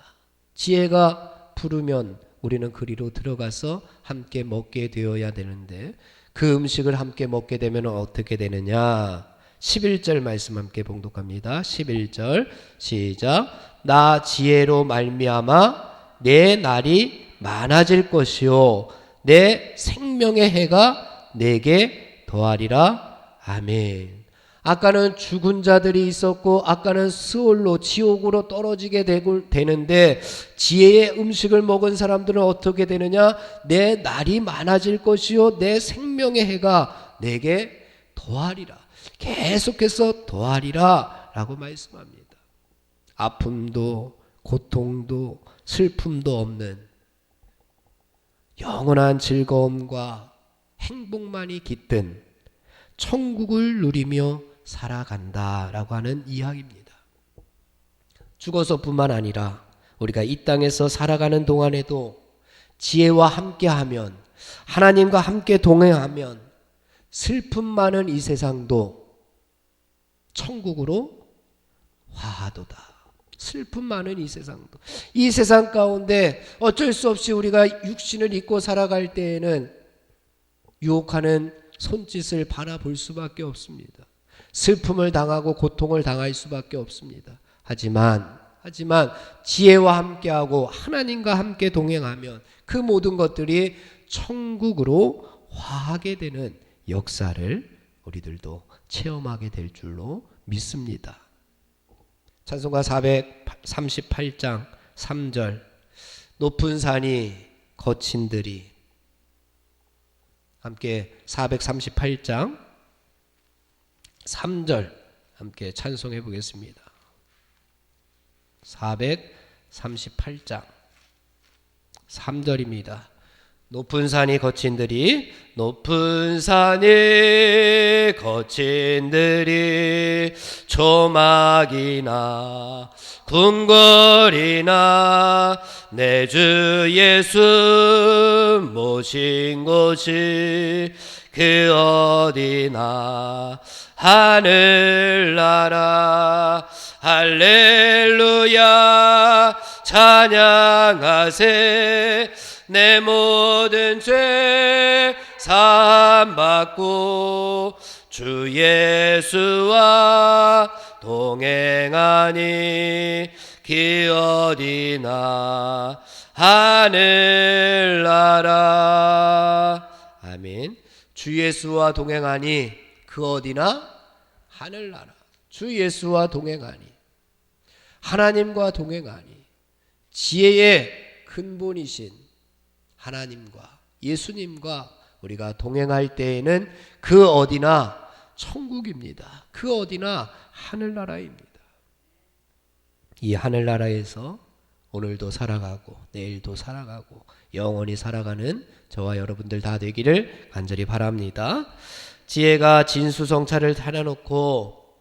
지혜가 부르면 우리는 그리로 들어가서 함께 먹게 되어야 되는데, 그 음식을 함께 먹게 되면 어떻게 되느냐? 11절 말씀 함께 봉독합니다. 11절 시작. 나 지혜로 말미암아 내 날이 많아질 것이요 내 생명의 해가 내게 더하리라. 아멘. 아까는 죽은 자들이 있었고, 아까는 스올로, 지옥으로 떨어지게 되는데, 지혜의 음식을 먹은 사람들은 어떻게 되느냐? 내 날이 많아질 것이요 내 생명의 해가 내게 더하리라. 계속해서 더하리라 라고 말씀합니다. 아픔도 고통도 슬픔도 없는 영원한 즐거움과 행복만이 깃든 천국을 누리며 살아간다라고 하는 이야기입니다. 죽어서뿐만 아니라 우리가 이 땅에서 살아가는 동안에도 지혜와 함께하면, 하나님과 함께 동행하면 슬픔 많은 이 세상도 천국으로 화하도다. 슬픔 많은 이 세상도. 이 세상 가운데 어쩔 수 없이 우리가 육신을 입고 살아갈 때에는 유혹하는 손짓을 바라볼 수밖에 없습니다. 슬픔을 당하고 고통을 당할 수밖에 없습니다. 하지만 지혜와 함께하고 하나님과 함께 동행하면 그 모든 것들이 천국으로 화하게 되는 역사를 우리들도 체험하게 될 줄로 믿습니다. 찬송가 438장 3절. 높은 산이 거친 들이. 함께 438장 3절 함께 찬송해 보겠습니다. 438장 3절입니다. 높은 산이 거친들이 조막이나 궁궐이나 내 주 예수 모신 곳이 그 어디나 하늘나라 할렐루야 찬양하세 내 모든 죄 사함받고 주 예수와 동행하니 그 어디나 하늘나라. 아멘. 주 예수와 동행하니 그 어디나 하늘나라. 주 예수와 동행하니 하나님과 동행하니 지혜의 근본이신 하나님과 예수님과 우리가 동행할 때에는 그 어디나 천국입니다. 그 어디나 하늘나라입니다. 이 하늘나라에서 오늘도 살아가고 내일도 살아가고 영원히 살아가는 저와 여러분들 다 되기를 간절히 바랍니다. 지혜가 진수성찬을 차려놓고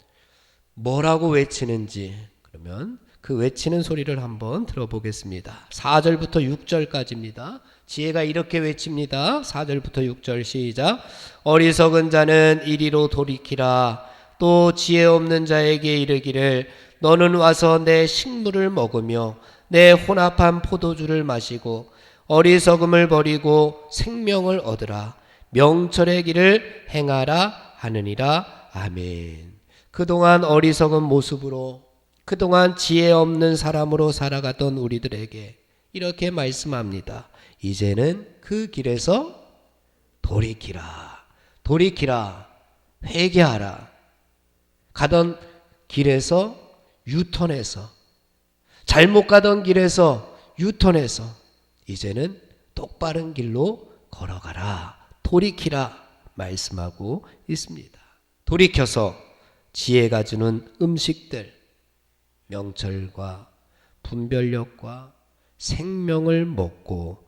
뭐라고 외치는지 그러면 그 외치는 소리를 한번 들어보겠습니다. 4절부터 6절까지입니다. 지혜가 이렇게 외칩니다. 4절부터 6절 시작. 어리석은 자는 이리로 돌이키라. 또 지혜 없는 자에게 이르기를 너는 와서 내 식물을 먹으며 내 혼합한 포도주를 마시고 어리석음을 버리고 생명을 얻으라. 명철의 길을 행하라 하느니라. 아멘. 그동안 어리석은 모습으로 그동안 지혜 없는 사람으로 살아가던 우리들에게 이렇게 말씀합니다. 이제는 그 길에서 돌이키라. 돌이키라. 회개하라. 가던 길에서 유턴해서 잘못 가던 길에서 유턴해서 이제는 똑바른 길로 걸어가라. 돌이키라 말씀하고 있습니다. 돌이켜서 지혜가 주는 음식들 명철과 분별력과 생명을 먹고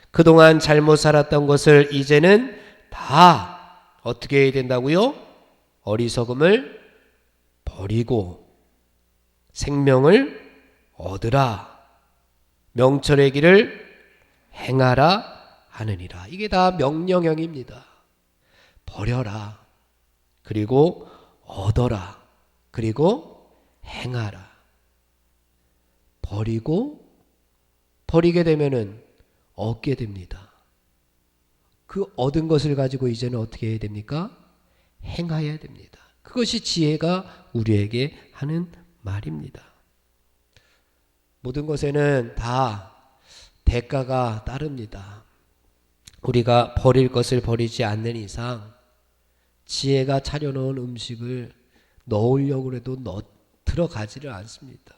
그동안 잘못 살았던 것을 이제는 다 어떻게 해야 된다고요? 어리석음을 버리고 생명을 얻으라. 명철의 길을 행하라 하느니라. 이게 다 명령형입니다. 버려라. 그리고 얻어라. 그리고 행하라. 버리게 되면은 얻게 됩니다. 그 얻은 것을 가지고 이제는 어떻게 해야 됩니까? 행해야 됩니다. 그것이 지혜가 우리에게 하는 말입니다. 모든 것에는 다 대가가 따릅니다. 우리가 버릴 것을 버리지 않는 이상 지혜가 차려놓은 음식을 넣으려고 해도 들어가지를 않습니다.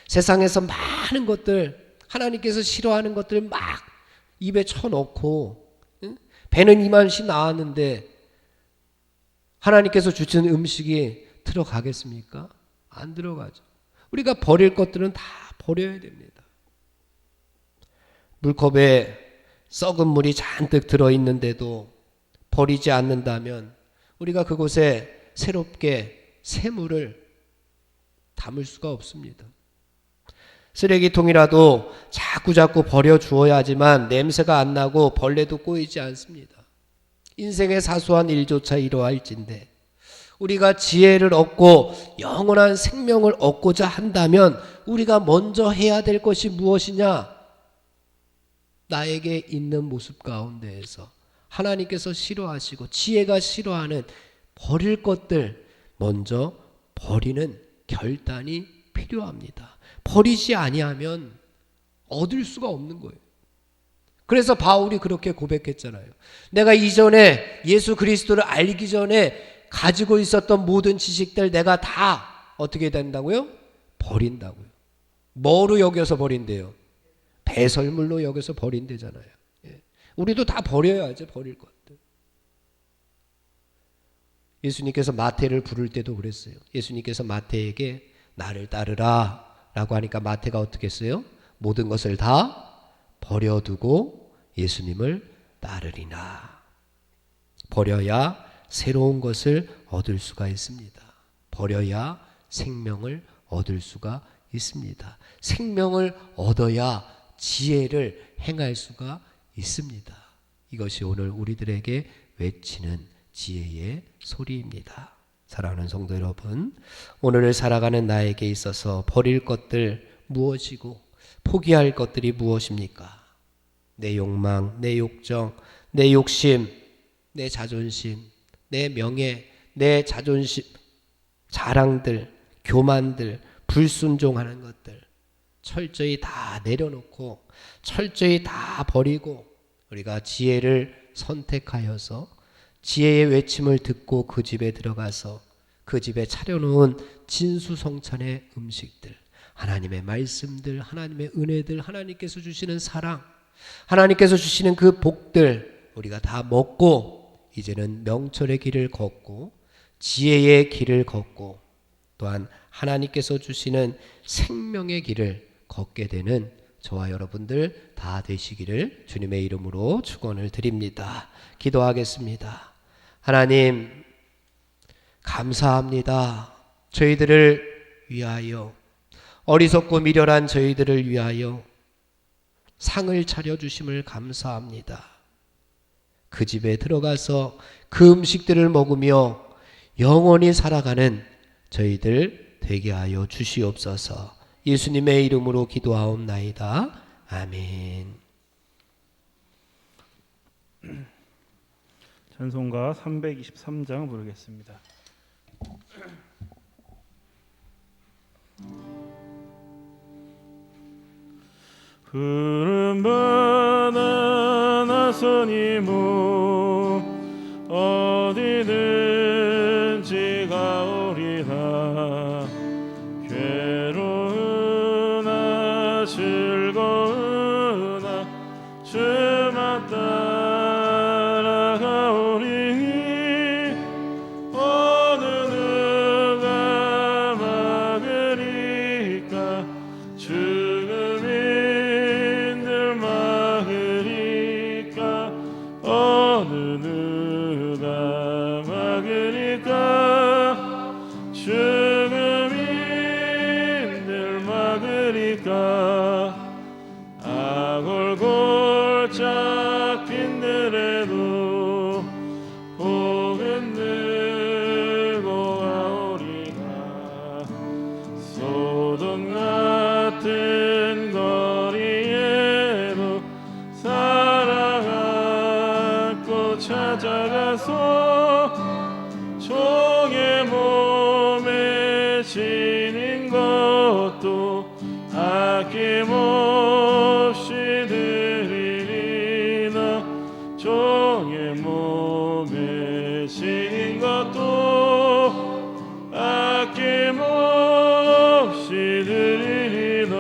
세상에서 많은 것들 하나님께서 싫어하는 것들 막 입에 쳐넣고 배는 이만씩 나왔는데 하나님께서 주신 음식이 들어가겠습니까? 안 들어가죠. 우리가 버릴 것들은 다 버려야 됩니다. 물컵에 썩은 물이 잔뜩 들어있는데도 버리지 않는다면 우리가 그곳에 새롭게 새 물을 담을 수가 없습니다. 쓰레기통이라도 자꾸 버려주어야 하지만 냄새가 안 나고 벌레도 꼬이지 않습니다. 인생의 사소한 일조차 이러할진데 우리가 지혜를 얻고 영원한 생명을 얻고자 한다면 우리가 먼저 해야 될 것이 무엇이냐? 나에게 있는 모습 가운데에서 하나님께서 싫어하시고 지혜가 싫어하는 버릴 것들 먼저 버리는 결단이 필요합니다. 버리지 아니하면 얻을 수가 없는 거예요. 그래서 바울이 그렇게 고백했잖아요. 내가 이전에 예수 그리스도를 알기 전에 가지고 있었던 모든 지식들 내가 다 어떻게 된다고요? 버린다고요. 뭐로 여겨서 버린대요? 배설물로 여겨서 버린대잖아요. 우리도 다 버려야죠. 버릴 것들. 예수님께서 마태를 부를 때도 그랬어요. 예수님께서 마태에게 나를 따르라 라고 하니까 마태가 어떻게 했어요? 모든 것을 다 버려두고 예수님을 따르리나. 버려야 새로운 것을 얻을 수가 있습니다. 버려야 생명을 얻을 수가 있습니다. 생명을 얻어야 지혜를 행할 수가 있습니다. 이것이 오늘 우리들에게 외치는 지혜의 소리입니다. 사랑하는 성도 여러분, 오늘을 살아가는 나에게 있어서 버릴 것들 무엇이고 포기할 것들이 무엇입니까? 내 욕망, 내 욕정, 내 욕심, 내 자존심, 내 명예, 내 자존심, 자랑들, 교만들, 불순종하는 것들 철저히 다 내려놓고 철저히 다 버리고 우리가 지혜를 선택하여서 지혜의 외침을 듣고 그 집에 들어가서 그 집에 차려놓은 진수성찬의 음식들, 하나님의 말씀들, 하나님의 은혜들, 하나님께서 주시는 사랑, 하나님께서 주시는 그 복들 우리가 다 먹고 이제는 명철의 길을 걷고 지혜의 길을 걷고 또한 하나님께서 주시는 생명의 길을 걷게 되는 저와 여러분들 다 되시기를 주님의 이름으로 축원을 드립니다. 기도하겠습니다. 하나님 감사합니다. 저희들을 위하여, 어리석고 미련한 저희들을 위하여 상을 차려주심을 감사합니다. 그 집에 들어가서 그 음식들을 먹으며 영원히 살아가는 저희들 되게 하여 주시옵소서. 예수님의 이름으로 기도하옵나이다. 아멘. 찬송가 323장 부르겠습니다. 푸른 바다 나서니 무 어디든지 가오리라. 괴로우나 즐거우나 주만 따라가오리니 어느 누가 막으리까. 죽음인들 막으리까. 어느 누가 막으리까. 죽음인들 막으리까. 아골골짝 빈들에도 복은 들고 가오리라. 소돔 같은 거리에도 사랑하고 찾아가서 종의 몸에 지닌 것도 아낌없이 드리리나. 종의 몸에 지닌 것도 아낌없이 드리리나.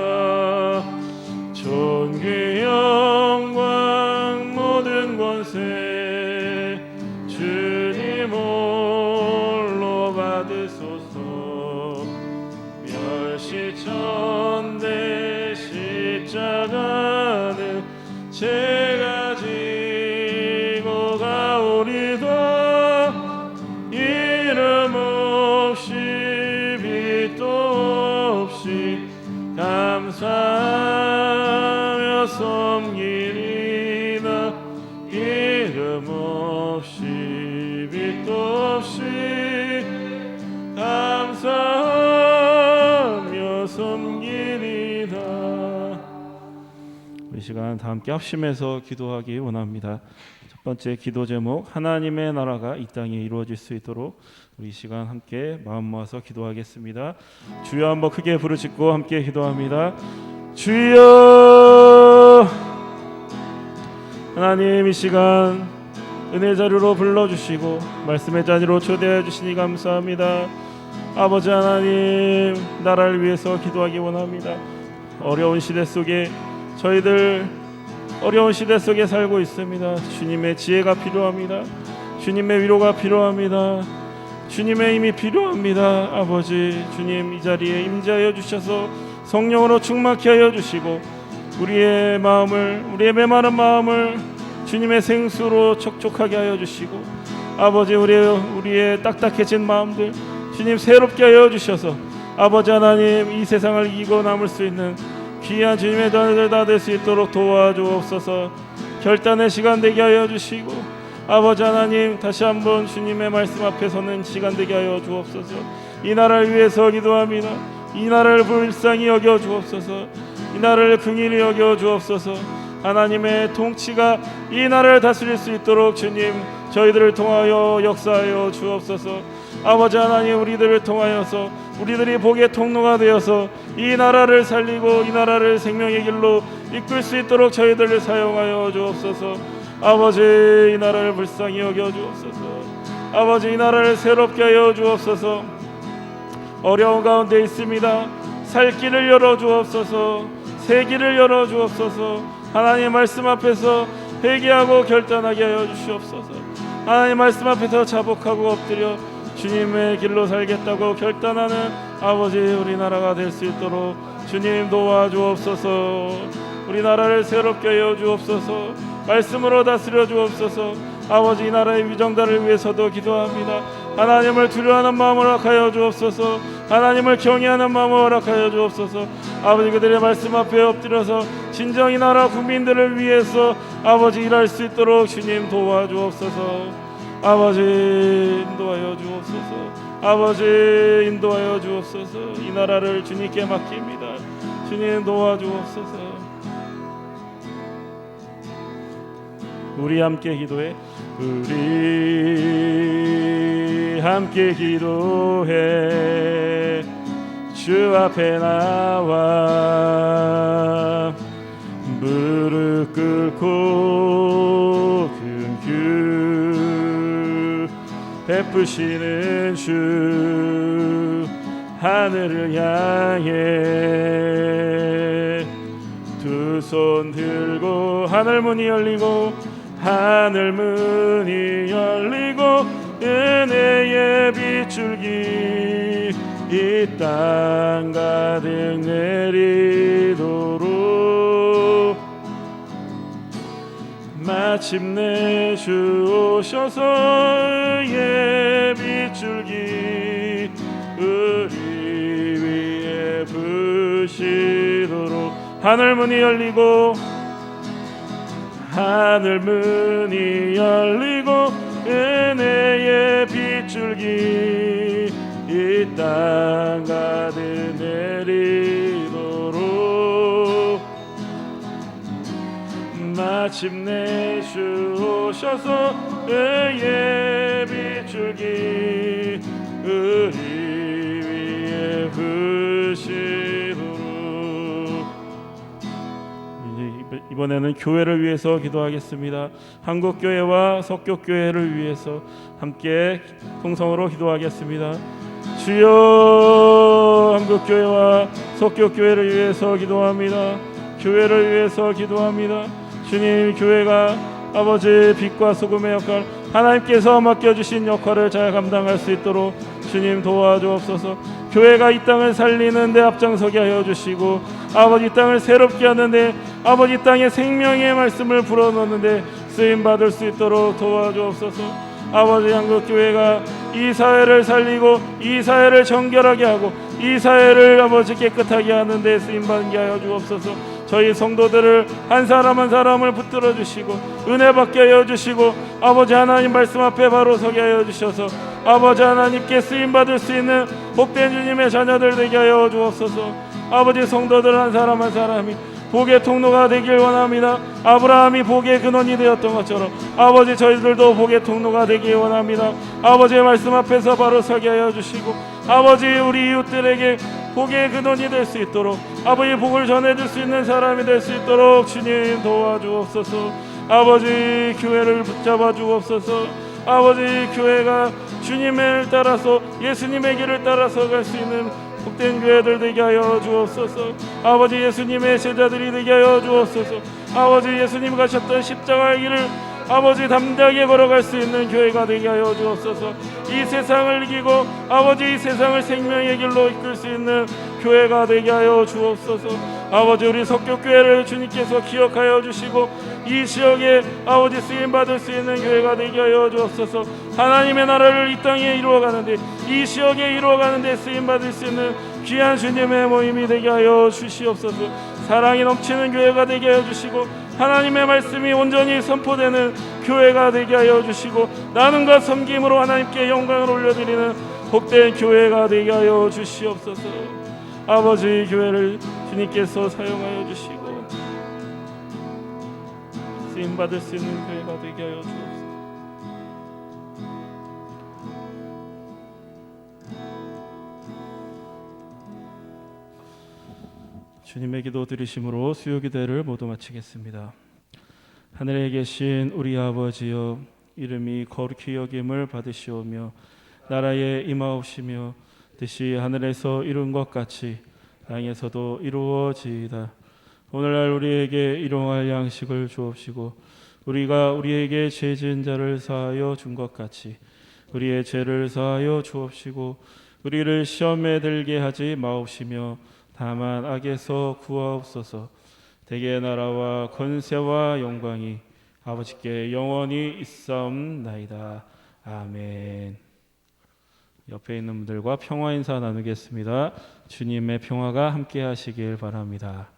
존귀 영광 모든 권세 주님 홀로 받으소서. 멸시천대 십자가는 제가 지고 가오리다. 이름 없이 빛도 없이 감사하며 섬기리다. 이름 없이 빛도 없이 감사하며 섬기리다. 이 시간 다 함께 합심해서 기도하기 원합니다. 첫 번째 기도 제목, 하나님의 나라가 이 땅에 이루어질 수 있도록 우리 이 시간 함께 마음 모아서 기도하겠습니다. 주여 한번 크게 부르짖고 함께 기도합니다. 주여. 하나님 이 시간 은혜 자리로 불러주시고 말씀의 자리로 초대해 주시니 감사합니다. 아버지 하나님, 나라를 위해서 기도하기 원합니다. 어려운 시대 속에 저희들 어려운 시대 속에 살고 있습니다. 주님의 지혜가 필요합니다. 주님의 위로가 필요합니다. 주님의 힘이 필요합니다. 아버지 주님 이 자리에 임재하여 주셔서 성령으로 충만케 하여 주시고 우리의 마음을, 우리의 메마른 마음을 주님의 생수로 촉촉하게 하여 주시고 아버지 우리의 딱딱해진 마음들 주님 새롭게 하여 주셔서 아버지 하나님 이 세상을 이기고 남을 수 있는 귀한 주님의 자녀들 다 될 수 있도록 도와주옵소서. 결단의 시간 되게 하여 주시고 아버지 하나님 다시 한번 주님의 말씀 앞에 서는 시간 되게 하여 주옵소서. 이 나라를 위해서 기도합니다. 이 나라를 불쌍히 여겨 주옵소서. 이 나라를 긍휼히 여겨 주옵소서. 하나님의 통치가 이 나라를 다스릴 수 있도록 주님 저희들을 통하여 역사하여 주옵소서. 아버지 하나님 우리들을 통하여서 우리들이 복의 통로가 되어서 이 나라를 살리고 이 나라를 생명의 길로 이끌 수 있도록 저희들을 사용하여 주옵소서. 아버지 이 나라를 불쌍히 여겨 주옵소서. 아버지 이 나라를 새롭게 하여 주옵소서. 어려운 가운데 있습니다. 살 길을 열어 주옵소서. 새 길을 열어 주옵소서. 하나님 말씀 앞에서 회개하고 결단하게 하여 주시옵소서. 하나님 말씀 앞에서 자복하고 엎드려 주님의 길로 살겠다고 결단하는 아버지 우리나라가 될 수 있도록 주님 도와주옵소서. 우리나라를 새롭게 하여 주옵소서. 말씀으로 다스려 주옵소서. 아버지 이 나라의 위정자를 위해서도 기도합니다. 하나님을 두려워하는 마음을 허락하여 주옵소서. 하나님을 경외하는 마음을 허락하여 주옵소서. 아버지 그들의 말씀 앞에 엎드려서 진정이 나라 국민들을 위해서 아버지 일할 수 있도록 주님 도와주옵소서. 아버지 인도하여 주옵소서. 아버지 인도하여 주옵소서. 이 나라를 주님께 맡깁니다. 주님 도와주옵소서. 우리 함께 기도해. 우리 함께 기도해. 주 앞에 나와 무릎 꿇고 긍휼 베푸시는 주 하늘을 향해 두 손 들고 하늘 문이 열리고 하늘 문이 열리고 은혜의 빗줄기 이 땅 가득 내리도록 마침내 주 오셔서 은혜의 빗줄기 우리 위에 부시도록 하늘 문이 열리고 하늘 문이 열리고 은혜의 빗줄기 이 땅 가득 내리도록 마침내 주 오셔서 은혜의 빗줄기 우리 위에 부시도록. 이번에는 교회를 위해서 기도하겠습니다. 한국교회와 석교교회를 위해서 함께 통성으로 기도하겠습니다. 주여 한국교회와 석교교회를 위해서 기도합니다. 교회를 위해서 기도합니다. 주님 교회가 아버지 빛과 소금의 역할 하나님께서 맡겨주신 역할을 잘 감당할 수 있도록 주님 도와주옵소서. 교회가 이 땅을 살리는 데 앞장서게 하여 주시고 아버지 이 땅을 새롭게 하는데 아버지 이 땅에 생명의 말씀을 불어넣는데 쓰임받을 수 있도록 도와주옵소서. 아버지 한국교회가 이 사회를 살리고 이 사회를 정결하게 하고 이 사회를 아버지 깨끗하게 하는 데 쓰임받게 하여 주옵소서. 저희 성도들을 한 사람 한 사람을 붙들어 주시고 은혜 받게 하여 주시고 아버지 하나님 말씀 앞에 바로 서게 하여 주셔서 아버지 하나님께 쓰임받을 수 있는 복된 주님의 자녀들 되게 하여 주옵소서. 아버지 성도들 한 사람 한 사람이 복의 통로가 되길 원합니다. 아브라함이 복의 근원이 되었던 것처럼 아버지 저희들도 복의 통로가 되길 원합니다. 아버지의 말씀 앞에서 바로 서게 하여 주시고 아버지 우리 이웃들에게 복의 근원이 될 수 있도록 아버지 복을 전해줄 수 있는 사람이 될 수 있도록 주님 도와주옵소서. 아버지 교회를 붙잡아 주옵소서. 아버지 교회가 주님을 따라서 예수님의 길을 따라서 갈 수 있는 복된 교회들 되게 하여 주옵소서. 아버지 예수님의 제자들이 되게 하여 주옵소서. 아버지 예수님 가셨던 십자가의 길을 아버지 담대하게 걸어갈 수 있는 교회가 되게 하여 주옵소서. 이 세상을 이기고 아버지 이 세상을 생명의 길로 이끌 수 있는 교회가 되게 하여 주옵소서. 아버지 우리 석교교회를 주님께서 기억하여 주시고 이 지역에 아버지 쓰임받을 수 있는 교회가 되게 하여 주옵소서. 하나님의 나라를 이 땅에 이루어가는데 이 지역에 이루어가는데 쓰임받을 수 있는 귀한 주님의 모임이 되게 하여 주시옵소서. 사랑이 넘치는 교회가 되게 하여 주시고 하나님의 말씀이 온전히 선포되는 교회가 되게 하여 주시고 나눔과 섬김으로 하나님께 영광을 올려드리는 복된 교회가 되게 하여 주시옵소서. 아버지 교회를 주님께서 사용하여 주시고 쓰임받을 수 있는 교회가 되게 하여 주옵소서. 주님의 기도 드리심으로 수요 기도를 모두 마치겠습니다. 하늘에 계신 우리 아버지여, 이름이 거룩히 여김을 받으시오며 나라에 임하옵시며 뜻이 하늘에서 이룬 것 같이 땅에서도 이루어지이다. 오늘날 우리에게 일용할 양식을 주옵시고 우리가 우리에게 죄 지은 자를 사하여 준 것 같이 우리의 죄를 사하여 주옵시고 우리를 시험에 들게 하지 마옵시며 다만 악에서 구하옵소서. 대개 나라와 권세와 영광이 아버지께 영원히 있사옵나이다. 아멘. 옆에 있는 분들과 평화 인사 나누겠습니다. 주님의 평화가 함께 하시길 바랍니다.